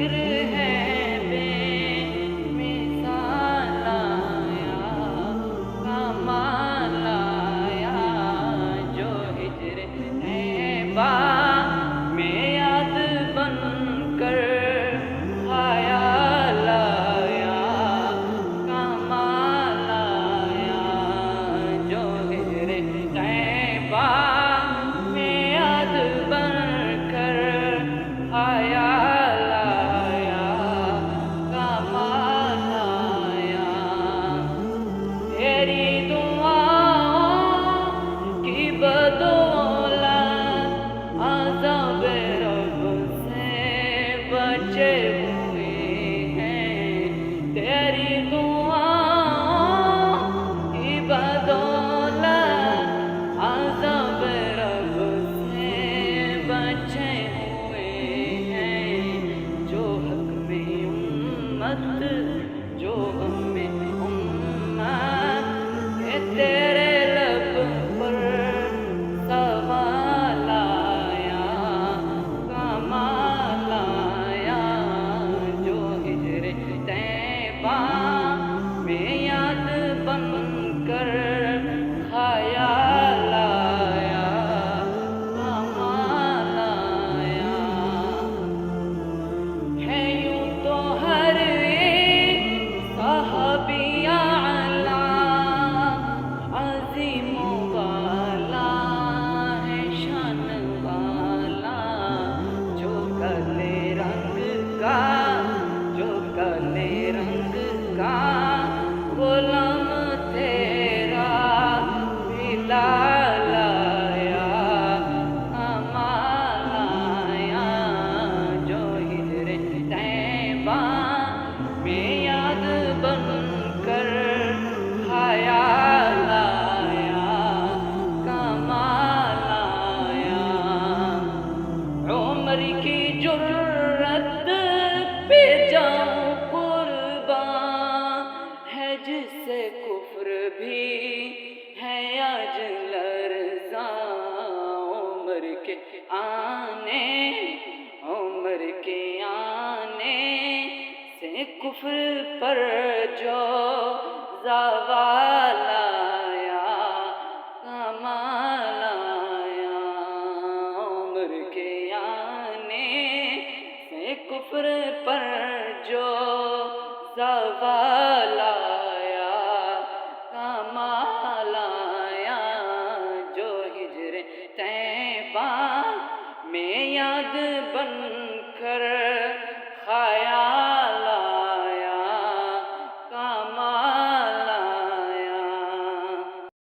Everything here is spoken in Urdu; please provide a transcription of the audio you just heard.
ہجر ہے بے مثال آیا، کمال آیا، جو ہجر طیبہ میں یاد بن کر خیال آیا، کمال آیا، جو ہجر طیبہ میں یاد بن کر خیال آیا، کمال آیا۔ تیری دعاؤں کی بدولت عذاب رب سے بچے ہوئے ہیں، تیری دعاؤں کی بدولت عذاب رب سے بچے ہوئے ہیں، جو حق میں امت، جو غم میں امت، کہ تیرے لب پر سوال آیا، کمال آیا، جو ہجر طیبہ میں یاد بن کر خیال آیا، کمال آیا۔ ہے یوں تو ہر ایک صحابی اعلیٰ عظیم والا ہے، شان والا، جو کالے رنگ کا، جو کالے رنگ کا غلام تیرا بلال آیا، کمال آیا، جو ہجر طیبہ میں یاد بن کر خیال آیا، کمال آیا۔ عمر کی جرت پہ جاؤں قربان، ہے جس سے کفر بھی ہے آج لرزاں، عمر کے آنے، عمر کے آنے سے کفر پر جو زوال آیا، کمال آیا، عمر کے آنے سے کفر پر جو زوال آیا، کمال آیا، جو ہجر طیبہ میں یاد بن کر